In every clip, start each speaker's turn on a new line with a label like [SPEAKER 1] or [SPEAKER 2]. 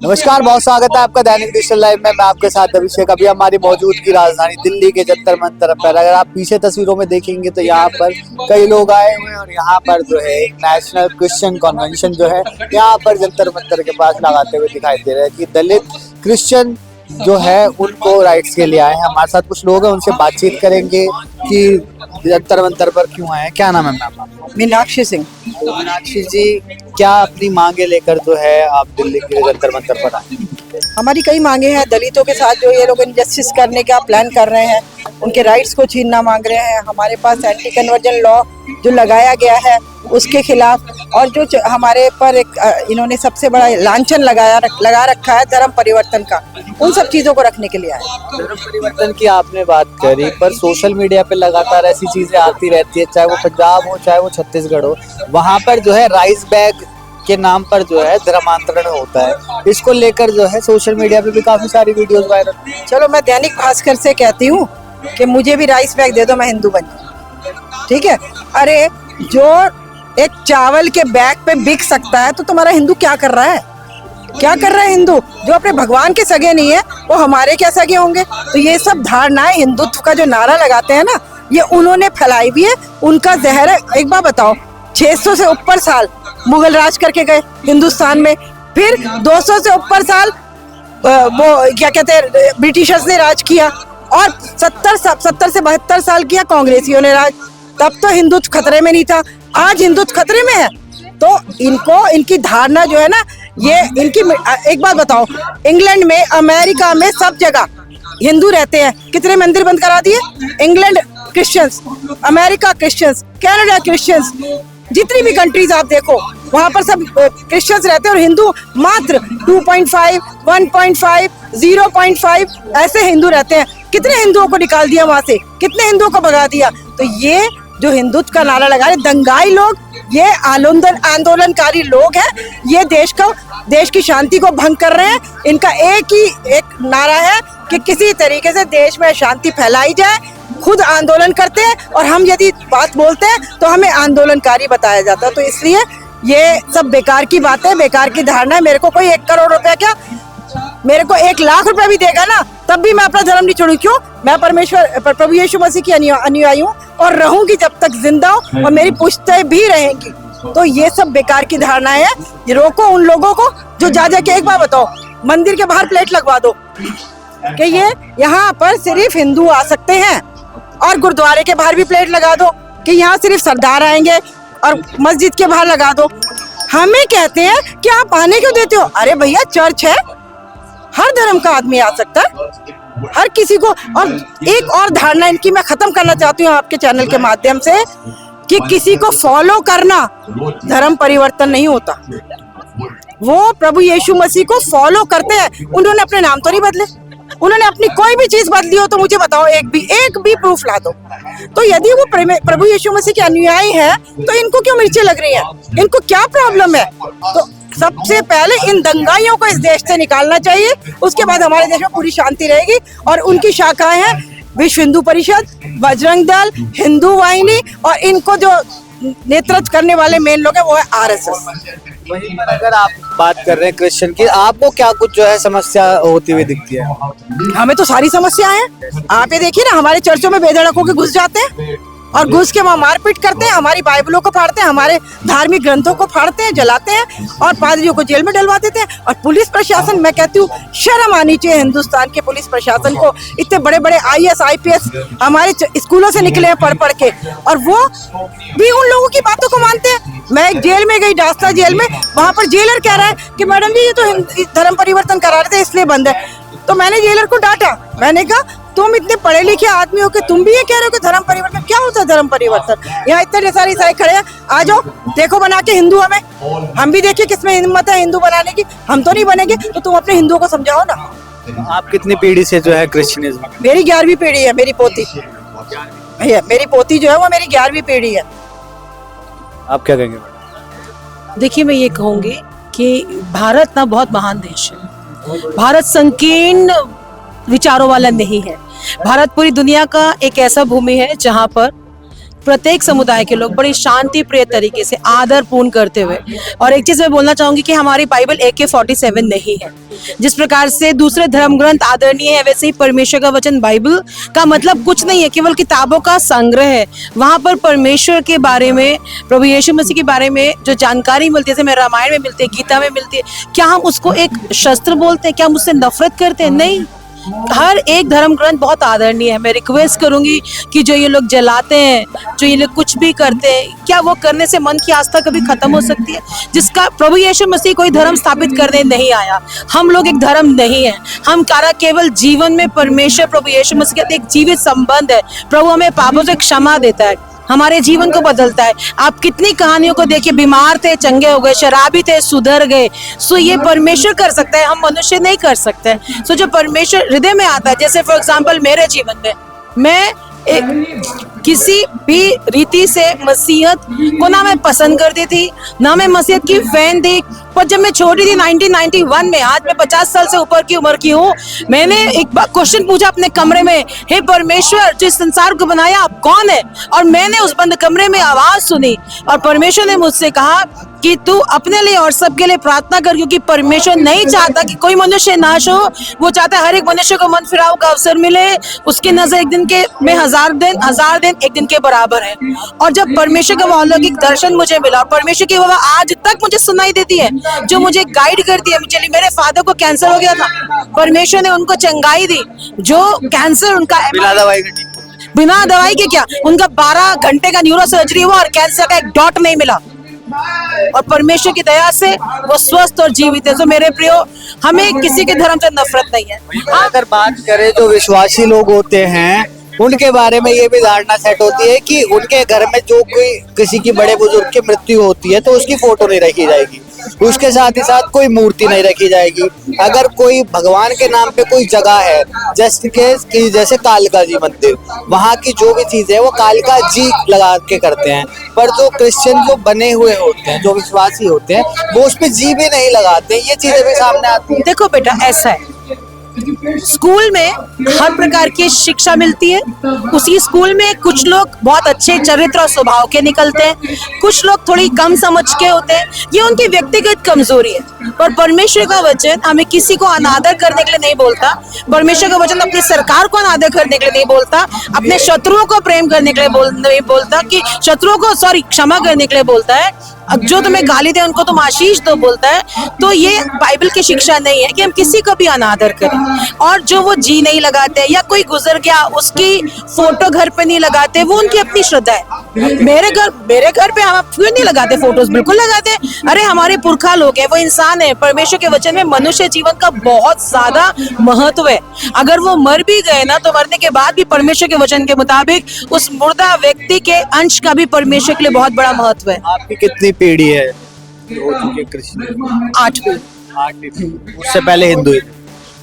[SPEAKER 1] नमस्कार, बहुत स्वागत है आपका दैनिक डिजिटल लाइव में। मैं आपके साथ अभिषेक। अभी हमारी मौजूदगी राजधानी दिल्ली के जंतर मंतर पर। अगर आप पीछे तस्वीरों में देखेंगे तो यहाँ पर कई लोग आए हुए हैं और यहाँ पर जो है एक नेशनल क्रिश्चियन कन्वेंशन जो है यहाँ पर जंतर मंतर के पास लगाते हुए दिखाई दे रहा है कि दलित क्रिश्चियन जो है उनको राइट्स के लिए आए हैं। हमारे साथ कुछ लोग हैं, उनसे बातचीत करेंगे कि जंतर मंतर पर क्यों आए हैं। क्या नाम है मैम?
[SPEAKER 2] मीनाक्षी सिंह।
[SPEAKER 1] मीनाक्षी जी, क्या अपनी मांगे लेकर जो है आप दिल्ली के जंतर मंतर पर आए?
[SPEAKER 2] हमारी कई मांगे हैं। दलितों के साथ जो ये लोग इनजस्टिस करने का प्लान कर रहे हैं, उनके राइट्स को छीनना मांग रहे हैं। हमारे पास एंटी कन्वर्जन लॉ जो लगाया गया है उसके खिलाफ, और जो हमारे पर एक इन्होंने सबसे बड़ा लांछन लगा रखा है धर्म परिवर्तन का, उन सब चीजों को रखने के लिए आए।
[SPEAKER 1] धर्म परिवर्तन की आपने बात करी, पर सोशल मीडिया पे लगातार ऐसी चीजें आती रहती है, चाहे वो पंजाब हो चाहे वो छत्तीसगढ़ हो, वहाँ पर जो है राइस बैग के नाम पर जो है धर्मांतरण होता है। इसको लेकर जो है सोशल मीडिया पे भी काफी सारी वीडियोस वायरल।
[SPEAKER 2] चलो, मैं दैनिक भास्कर से कहती हूँ कि मुझे भी राइस बैग दे दो, मैं हिंदू बन जाऊँ, ठीक है। अरे, जो एक चावल के बैग पे बिक सकता है तो तुम्हारा हिंदू क्या कर रहा है? क्या कर रहा है हिंदू? जो अपने भगवान के सगे नहीं है वो हमारे क्या सगे होंगे? तो ये सब धारणाएं, हिंदुत्व का जो नारा लगाते हैं ना, ये उन्होंने फैलाई भी है, उनका जहर है। एक बार बताओ, 600 से ऊपर साल मुगल राज करके गए हिंदुस्तान में, फिर 200 से ऊपर साल वो क्या कहते हैं ब्रिटिशर्स ने राज किया, और 70 से 72 साल किया कांग्रेसियों ने राज। तब तो हिंदुत्व खतरे में नहीं था, आज हिंदुत्व खतरे में है। तो इनकी धारणा जो है ना, ये इनकी। एक बात बताओ, इंग्लैंड में, अमेरिका में, सब जगह हिंदू रहते हैं, कितने मंदिर बंद करा दिए? England Christians, America Christians, Canada Christians, जितनी भी कंट्रीज आप देखो वहां पर सब क्रिश्चियंस रहते हैं, और हिंदू मात्र 2.5, 1.5, 0.5 ऐसे हिंदू रहते हैं। कितने हिंदुओं को निकाल दिया वहां से, कितने हिंदुओं को भगा दिया। तो ये जो हिंदुत्व का नारा लगा रहे दंगाई लोग, ये आंदोलनकारी लोग हैं, ये देश की शांति को भंग कर रहे हैं। इनका एक नारा है कि किसी तरीके से देश में शांति फैलाई जाए। खुद आंदोलन करते हैं, और हम यदि बात बोलते हैं तो हमें आंदोलनकारी बताया जाता है। तो इसलिए ये सब बेकार की बात है, बेकार की धारणा है। मेरे को कोई 1 करोड़ रुपया क्या, मेरे को 1 लाख रुपया भी देगा ना, तब भी मैं अपना धर्म नहीं छोड़ू। क्यों? मैं प्रभु यीशु मसीह की अनुयायी हूँ और रहूंगी जब तक जिंदा हूँ, और मेरी पुश्तें भी रहेंगी। तो ये सब बेकार की धारणाएं हैं। ये रोको उन लोगों को जो जा के, एक बार बताओ, मंदिर के बाहर प्लेट लगवा दो कि ये यहाँ पर सिर्फ हिंदू आ सकते हैं, और गुरुद्वारे के बाहर भी प्लेट लगा दो कि यहाँ सिर्फ सरदार आएंगे, और मस्जिद के बाहर लगा दो। हमें कहते हैं कि आप आने क्यों देते हो? अरे भैया, चर्च है, हर धर्म का आदमी आ सकता है, हर किसी को। और एक और धारणा इनकी मैं खत्म करना चाहती हूँ आपके चैनल के माध्यम से, कि किसी को फॉलो करना धर्म परिवर्तन नहीं होता। वो प्रभु यीशु मसीह को फॉलो करते हैं, उन्होंने अपने नाम तो नहीं बदले, उन्होंने अपनी कोई भी चीज बदली हो तो मुझे बताओ, एक भी प्रूफ ला दो। तो यदि वो प्रभु यीशु मसीह के अनुयायी हैं तो इनको क्यों मिर्चें लग रही हैं? इनको क्या प्रॉब्लम है? तो सबसे पहले इन दंगाइयों को इस देश से निकालना चाहिए, उसके बाद हमारे देश में पूरी शांति रहेगी। और उनकी शाखाएं हैं विश्व हिंदू परिषद, बजरंग दल, हिंदू वाहिनी, और इनको जो नेतृत्व करने वाले मेन लोग हैं वो है RSS।
[SPEAKER 1] वहीं पर अगर आप बात कर रहे हैं क्रिश्चियन की, आपको क्या कुछ जो है समस्या होती हुई दिखती है?
[SPEAKER 2] हमें तो सारी समस्याएं हैं। आप ये देखिए ना, हमारे चर्चों में बेधड़क होकर घुस जाते हैं, और घुस के वहाँ मारपीट करते हैं, हमारी बाइबलों को फाड़ते हैं, हमारे धार्मिक ग्रंथों को फाड़ते हैं, जलाते हैं, और पादरियों को जेल में डलवा देते हैं। और पुलिस प्रशासन, मैं कहती हूँ शर्म आनी चाहिए हिंदुस्तान के पुलिस प्रशासन को। इतने बड़े बड़े IAS IPS हमारे स्कूलों से निकले हैं पढ़ के, और वो भी उन लोगों की बातों को मानते हैं। मैं एक जेल में गई, डास्ता जेल में, वहां पर जेलर कह रहा है कि मैडम जी ये तो धर्म परिवर्तन करा रहे थे इसलिए बंद है। तो मैंने जेलर को डांटा, मैंने कहा तुम इतने पढ़े लिखे आदमी हो के तुम भी ये कह रहे हो कि धर्म परिवर्तन? क्या होता है धर्म परिवर्तन? यहाँ इतने सारे ईसाई खड़े हैं, आ जाओ देखो बना के हिंदू हमें, हम भी देखिए किसमें हिम्मत है हिंदू बनाने की। हम तो नहीं बनेंगे, तो तुम अपने हिंदुओं को समझाओ ना।
[SPEAKER 1] आप कितनी पीढ़ी से जो है क्रिश्चियनिज्म?
[SPEAKER 2] मेरी 11वीं पीढ़ी है, मेरी पोती भैया, मेरी पोती जो है वो मेरी 11वीं पीढ़ी है।
[SPEAKER 1] आप क्या कहेंगे?
[SPEAKER 3] देखिए, मैं ये कहूँगी कि भारत ना बहुत महान देश है। भारत संकीर्ण विचारों वाला नहीं है। भारत पूरी दुनिया का एक ऐसा भूमि है जहाँ पर प्रत्येक समुदाय के लोग बड़ी शांति प्रिय तरीके से आदर पूर्ण करते हुए। और एक चीज मैं बोलना चाहूंगी कि हमारी बाइबल AK-47 नहीं है। जिस प्रकार से दूसरे धर्म ग्रंथ आदरणीय है, वैसे ही परमेश्वर का वचन बाइबल का मतलब कुछ नहीं है, केवल किताबों का संग्रह है। वहां पर परमेश्वर के बारे में, प्रभु यीशु मसीह के बारे में जो जानकारी मिलती है, जैसे मेरे रामायण में मिलती है, गीता में मिलती है, क्या हम उसको एक शस्त्र बोलते हैं? क्या हम उससे नफरत करते हैं? नहीं। हर एक धर्म ग्रंथ बहुत आदरणीय है। मैं रिक्वेस्ट करूंगी कि जो ये लोग जलाते हैं, जो ये लोग कुछ भी करते हैं, क्या वो करने से मन की आस्था कभी खत्म हो सकती है? जिसका प्रभु यीशु मसीह कोई धर्म स्थापित करने नहीं आया। हम लोग एक धर्म नहीं है। हम कारा केवल जीवन में परमेश्वर प्रभु यीशु मसीह के एक जीवित संबंध है। प्रभु हमें पापों से क्षमा देता है, हमारे जीवन को बदलता है। आप कितनी कहानियों को देखिए, बीमार थे चंगे हो गए, शराबी थे सुधर गए। सो ये परमेश्वर कर सकता है, हम मनुष्य नहीं कर सकते। सो जो परमेश्वर हृदय में आता है, जैसे फॉर एग्जांपल मेरे जीवन में मैं एक किसी भी रीति से मसीहत को ना मैं पसंद करती थी, ना मैं मसीहत की फैन थी। पर जब मैं छोटी थी 1991 में, आज मैं 50 साल से ऊपर की उम्र की हूँ, मैंने एक बार क्वेश्चन पूछा अपने कमरे में, हे परमेश्वर जो इस संसार को बनाया आप कौन है? और मैंने उस बंद कमरे में आवाज सुनी और परमेश्वर ने मुझसे कहा कि तू अपने लिए और सबके लिए प्रार्थना कर, क्योंकि परमेश्वर नहीं चाहता कि कोई मनुष्य नाश हो। वो चाहता है हर एक मनुष्य को मन फिराव का अवसर मिले। उसकी नजर एक दिन के में हजार दिन एक दिन के बराबर है। और जब परमेश्वर का वो अलौकिक दर्शन मुझे मिला, और परमेश्वर की वो आज तक मुझे सुनाई देती है, जो मुझे गाइड करती है। मुझे मेरे फादर को कैंसर हो गया था, परमेश्वर ने उनको चंगाई दी। जो कैंसर उनका बिना दवाई के क्या, उनका 12 घंटे का न्यूरो सर्जरी हुआ और कैंसर का एक डॉट नहीं मिला, और परमेश्वर की दया से वो स्वस्थ और जीवित है। तो मेरे प्रियो, हमें किसी के धर्म से नफरत नहीं है।
[SPEAKER 1] अगर बात करें जो विश्वासी लोग होते हैं, उनके बारे में ये भी धारणा सेट होती है कि उनके घर में जो कोई किसी की बड़े बुजुर्ग की मृत्यु होती है तो उसकी फोटो नहीं रखी जाएगी, उसके साथ ही साथ कोई मूर्ति नहीं रखी जाएगी। अगर कोई भगवान के नाम पे कोई जगह है, जैसे कालिका जी मंदिर, वहाँ की जो भी चीज है वो कालिका जी लगा के करते हैं। पर जो क्रिश्चियन जो बने हुए होते हैं, जो विश्वासी होते हैं, वो उस पे जी भी नहीं लगाते। ये चीजें भी सामने आती है।
[SPEAKER 3] देखो बेटा, ऐसा है, स्कूल में हर प्रकार की शिक्षा मिलती है। उसी स्कूल में कुछ लोग बहुत अच्छे चरित्र और स्वभाव के निकलते हैं, कुछ लोग थोड़ी कम समझ के होते हैं। ये उनकी व्यक्तिगत कमजोरी है। पर परमेश्वर का वचन हमें किसी को अनादर करने के लिए नहीं बोलता। परमेश्वर का वचन अपनी सरकार को अनादर करने के लिए नहीं बोलता, अपने शत्रुओं को प्रेम करने के लिए नहीं बोलता, कि शत्रुओं को क्षमा करने के लिए बोलता है। अब जो तुम्हें गाली दे उनको तुम आशीष दो बोलता है। तो ये बाइबल की शिक्षा नहीं है कि हम किसी को भी अनादर करें। और जो वो जी नहीं लगाते या कोई गुजर गया उसकी फोटो घर पे नहीं लगाते, वो उनकी अपनी श्रद्धा है। मेरे घर पे हम क्यों नहीं लगाते फोटोज? बिल्कुल लगाते। अरे हमारे पुरखा लोग हैं, वो इंसान है। परमेश्वर के वचन में मनुष्य जीवन का बहुत ज्यादा महत्व है। अगर वो मर भी गए ना, तो मरने के बाद भी परमेश्वर के वचन के मुताबिक उस मुर्दा व्यक्ति के अंश का भी परमेश्वर के लिए बहुत बड़ा महत्व है।
[SPEAKER 1] आपकी कितनी पीढ़ी है हो चुकी क्रिश्चियन?
[SPEAKER 3] 8 पीढ़ी।
[SPEAKER 1] उससे पहले हिंदू?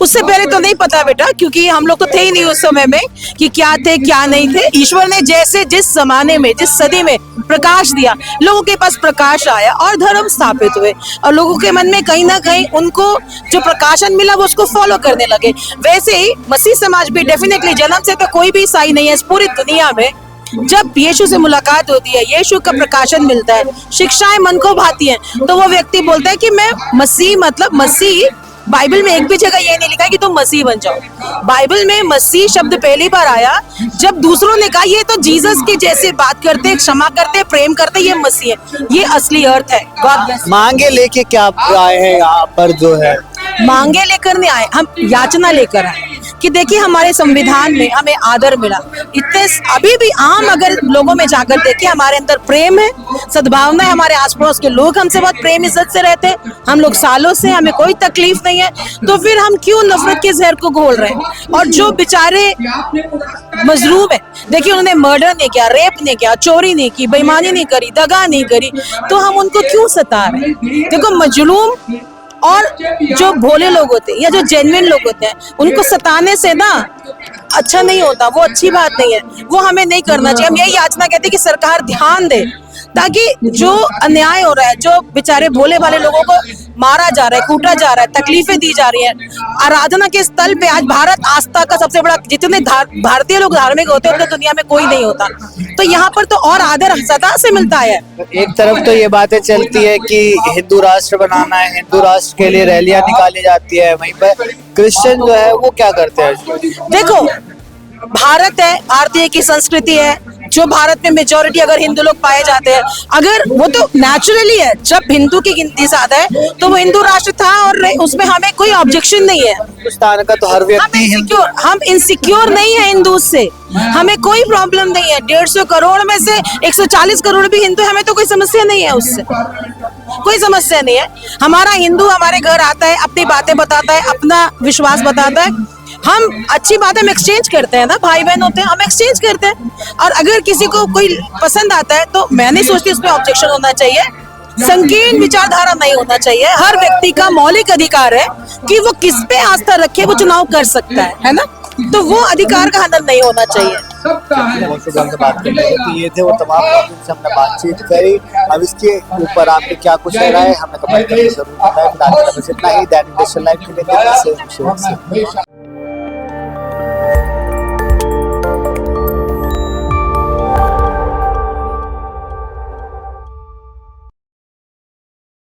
[SPEAKER 3] उससे पहले तो नहीं पता बेटा, क्योंकि हम लोग तो थे ही नहीं उस समय में कि क्या थे क्या नहीं थे। ईश्वर ने जैसे जिस जमाने में, जिस सदी में प्रकाश दिया, लोगों के पास प्रकाश आया और धर्म स्थापित हुए, और लोगों के मन में कहीं ना कहीं उनको जो प्रकाशन मिला वो उसको फॉलो करने लगे। वैसे ही मसीह समाज भी डेफिनेटली, जन्म से तो कोई भी ईसाई नहीं है इस पूरी दुनिया में। जब यीशु से मुलाकात होती है, यीशु का प्रकाशन मिलता है, शिक्षाएं मन को भाती हैं, तो वो व्यक्ति बोलता है कि मैं मसीह, मतलब मसीह, बाइबल में एक भी जगह ये नहीं लिखा है कि तुम मसीह बन जाओ। बाइबल में मसीह शब्द पहली बार आया जब दूसरों ने कहा ये तो जीसस की जैसे बात करते, क्षमा करते, प्रेम करते, ये मसीह है। ये असली अर्थ है। God bless.
[SPEAKER 1] मांगे लेके क्या आए हैं यहाँ पर? जो है
[SPEAKER 3] मांगे लेकर नहीं आए, हम याचना लेकर आए कि देखिए हमारे संविधान में हमें आदर मिला। इतने अभी भी आम अगर लोगों में जाकर देखिए, हमारे अंदर प्रेम है, सद्भावना है। हमारे आस पड़ोस के लोग हमसे बहुत प्रेम इज्जत से रहते हैं। हम लोग सालों से, हमें कोई तकलीफ नहीं है। तो फिर हम क्यों नफरत के जहर को घोल रहे हैं? और जो बेचारे मजलूम है, देखिए उन्होंने मर्डर नहीं किया, रेप नहीं किया, चोरी नहीं की, बेईमानी नहीं करी, दगा नहीं करी, तो हम उनको क्यों सता रहे हैं? देखो मजलूम और जो भोले लोग होते हैं या जो जेन्युइन लोग होते हैं, उनको सताने से ना अच्छा नहीं होता, वो अच्छी बात नहीं है, वो हमें नहीं करना चाहिए। हम यही याचना कहते हैं कि सरकार ध्यान दे ताकि जो अन्याय हो रहा है, जो बेचारे भोले भाले लोगों को मारा जा रहा है, कूटा जा रहा है, तकलीफें दी जा रही है, आराधना के स्थल पे आज भारत आस्था का सबसे बड़ा, जितने भारतीय लोग धार्मिक होते हैं उतने दुनिया में कोई नहीं होता, तो यहाँ पर तो और आदर सदा से मिलता है।
[SPEAKER 1] एक तरफ तो ये बातें चलती है कि हिंदू राष्ट्र बनाना है, हिंदू राष्ट्र के लिए रैलियां निकाली जाती है, वहीं पर क्रिश्चियन जो है वो क्या करते हैं?
[SPEAKER 3] देखो, भारत है, भारतीय की संस्कृति है, जो भारत में मेजोरिटी अगर हिंदू लोग पाए जाते हैं, अगर वो तो नेचुरली है, जब हिंदू की गिनती ज्यादा है तो वो हिंदू राष्ट्र था और उसमें हमें कोई ऑब्जेक्शन नहीं है।
[SPEAKER 1] हिंदुस्तान का तो हर व्यक्ति
[SPEAKER 3] हम इनसिक्योर नहीं है हिंदू से, हमें कोई प्रॉब्लम नहीं है। 150 करोड़ में से 140 करोड़ भी हिंदू, हमें तो कोई समस्या नहीं है, उससे कोई समस्या नहीं है। हमारा हिंदू हमारे घर आता है, अपनी बातें बताता है, अपना विश्वास बताता है, हम अच्छी बात है, हम एक्सचेंज करते हैं ना, भाई बहन होते हैं, हम एक्सचेंज करते हैं। और अगर किसी को कोई पसंद आता है तो मैं नहीं सोचती उसमें ऑब्जेक्शन होना चाहिए, संकीर्ण विचारधारा नहीं होना चाहिए। हर व्यक्ति का मौलिक अधिकार है कि वो किस पे आस्था रखे, वो चुनाव कर सकता है ना, तो वो अधिकार का हनन नहीं होना चाहिए।
[SPEAKER 1] बात करते हैं कि ये थे वो तमाम लोग जिनसे हमने बातचीत करी। अब इसके ऊपर आपके क्या कुछ रह रहा है हमें कमेंट करके जरूर बताएं। फिलहाल बस इतना ही। दैनिक डिजिटल लाइव के लिए